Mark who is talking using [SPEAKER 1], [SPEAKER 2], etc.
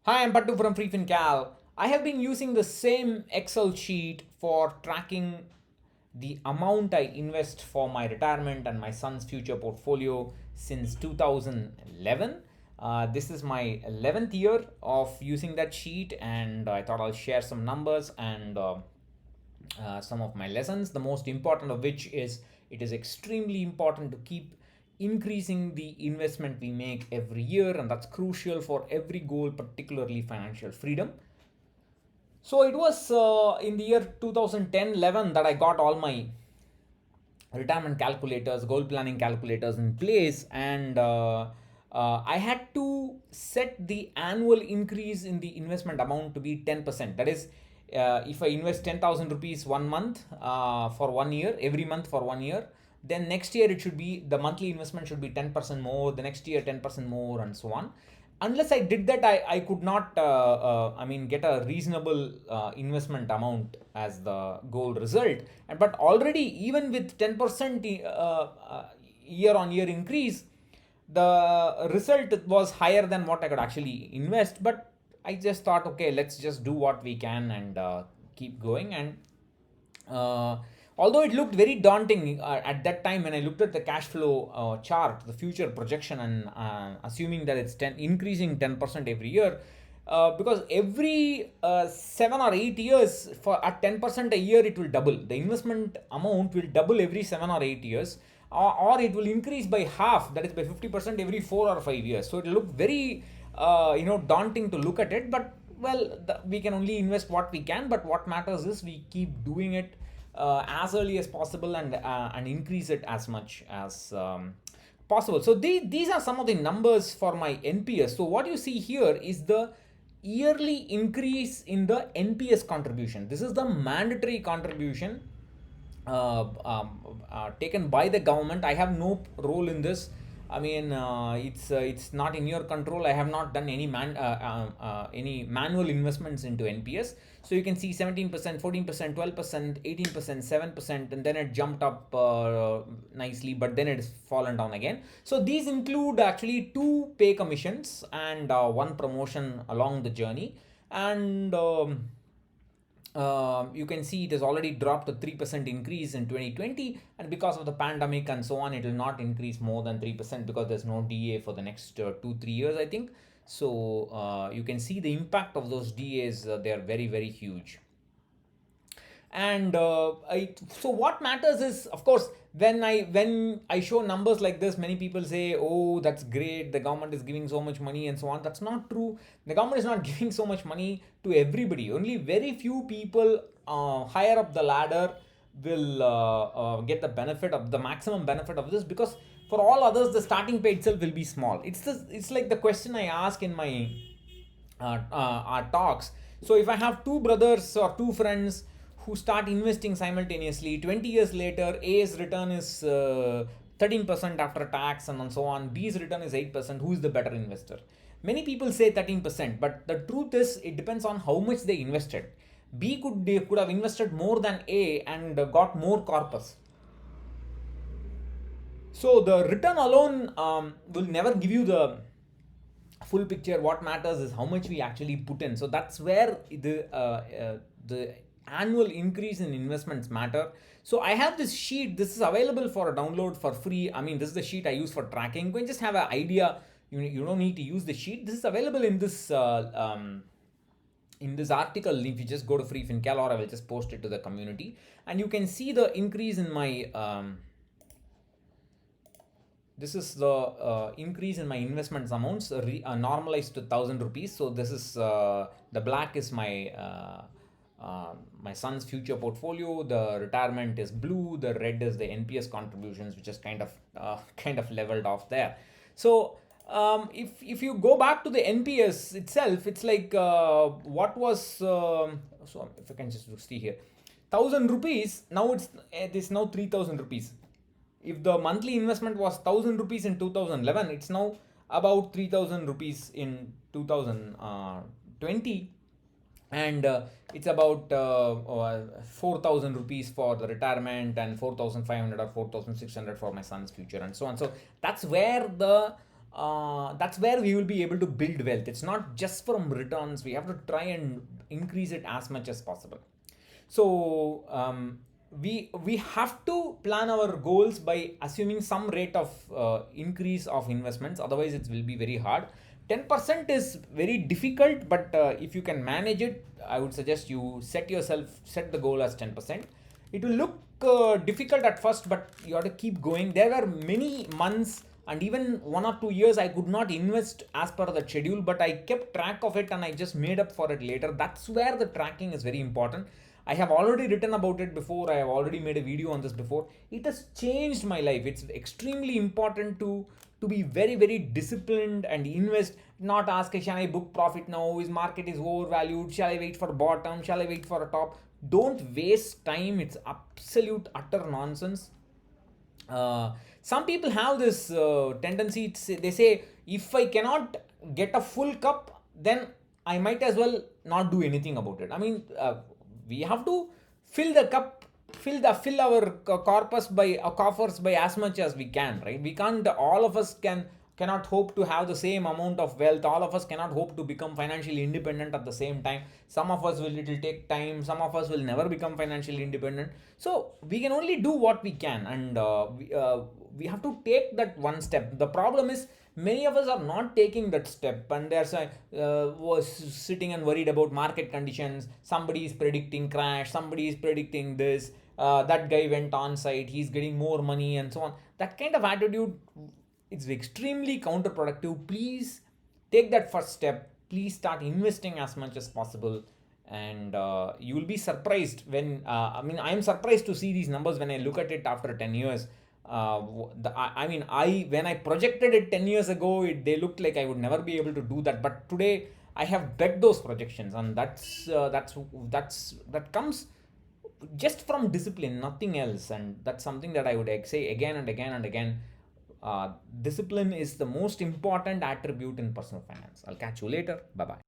[SPEAKER 1] Hi, I'm Pattu from freefincal. I have been using the same Excel sheet for tracking the amount I invest for my retirement and my son's future portfolio since 2011. This is my 11th year of using that sheet, and I thought I'll share some numbers and some of my lessons. The most important of which is it is extremely important to keep increasing the investment we make every year, and that's crucial for every goal, particularly financial freedom. So it was in the year 2010-11 that I got all my retirement calculators, goal planning calculators in place, and I had to set the annual increase in the investment amount to be 10%. That is, if I invest 10,000 rupees 1 month for 1 year, every month for 1 year, then next year it should be the monthly investment should be 10% more, the next year 10% more, and so on. Unless I did that, I could not, get a reasonable investment amount as the goal result. But already, even with 10% year on year increase, the result was higher than what I could actually invest. But I just thought, okay, let's just do what we can and keep going. And uh, although it looked very daunting at that time when I looked at the cash flow chart, the future projection, and assuming that it's increasing 10% every year, because every 7 or 8 years, for at 10% a year, it will double. The investment amount will double every 7 or 8 years, or it will increase by half, that is by 50% every 4 or 5 years. So it will look very daunting to look at it, but well, we can only invest what we can, but what matters is we keep doing it as early as possible, and increase it as much as possible. So these are some of the numbers for my NPS. So what you see here is the yearly increase in the NPS contribution. This is the mandatory contribution taken by the government. I have no role in this. I mean, it's not in your control. I have not done any manual investments into NPS. So you can see 17%, 14%, 12%, 18%, 7%, and then it jumped up nicely, but then it's fallen down again. So these include actually two pay commissions and one promotion along the journey. And you can see it has already dropped to 3% increase in 2020, and because of the pandemic and so on, it will not increase more than 3% because there's no DA for the next 2-3 years, I think. So you can see the impact of those DAs. They are very, very huge. And so what matters is, of course, when I show numbers like this, many people say, oh, that's great, the government is giving so much money and so on. That's not true. The government is not giving so much money to everybody. Only very few people higher up the ladder will get the benefit of the maximum benefit of this, because for all others the starting pay itself will be small. It's like the question I ask in my our talks. So if I have two brothers or two friends who start investing simultaneously, 20 years later, A's return is 13% after tax and so on, B's return is 8%, who is the better investor? Many people say 13%, but the truth is it depends on how much they invested. They could have invested more than A and got more corpus. So the return alone will never give you the full picture. What matters is how much we actually put in. So that's where the annual increase in investments matter. So I have this sheet. This is available for a download for free. I mean, this is the sheet I use for tracking. You can just have an idea. You don't need to use the sheet. This is available in this article. If you just go to freefincal, or I will just post it to the community, and you can see the increase in my this is the increase in my investments amounts, normalized to 1,000 rupees. So this is the black is my son's future portfolio. The retirement is blue. The red is the NPS contributions, which is kind of leveled off there. So if you go back to the NPS itself, it's like what was so if I can just see here, 1,000 rupees. Now it is now 3,000 rupees. If the monthly investment was 1,000 rupees in 2011, it's now about 3,000 rupees in 2020, and it's about 4,000 rupees for the retirement, and 4,500 or 4,600 for my son's future, and so on. So that's where the that's where we will be able to build wealth. It's not just from returns. We have to try and increase it as much as possible. So we have to plan our goals by assuming some rate of increase of investments. Otherwise, it will be very hard. 10% is very difficult, but if you can manage it, I would suggest you set the goal as 10%. It will look difficult at first, but you have to keep going. There were many months and even 1 or 2 years I could not invest as per the schedule, but I kept track of it and I just made up for it later. That's where the tracking is very important. I have already written about it before. I have already made a video on this before. It has changed my life. It's extremely important to be very, very disciplined and invest. Not ask, shall I book profit now? Is market is overvalued? Shall I wait for bottom? Shall I wait for a top? Don't waste time. It's absolute utter nonsense. Some people have this tendency to say, they say, if I cannot get a full cup, then I might as well not do anything about it. I mean, we have to fill the cup, fill our corpus by coffers by as much as we can, right? We can't, all of us cannot hope to have the same amount of wealth. All of us cannot hope to become financially independent at the same time. Some of us will, it will take time. Some of us will never become financially independent. So we can only do what we can, and we have to take that one step. The problem is many of us are not taking that step, and they're was sitting and worried about market conditions. Somebody is predicting crash, somebody is predicting this, that guy went on site, he's getting more money, and so on. That kind of attitude, it's extremely counterproductive. Please take that first step. Please start investing as much as possible, and you will be surprised when I mean, I am surprised to see these numbers when I look at it after 10 years. I mean, I when I projected it 10 years ago, they looked like I would never be able to do that, but today I have bet those projections, and that comes just from discipline, nothing else. And that's something that I would say again and again and again. Discipline is the most important attribute in personal finance. I'll catch you later. Bye bye.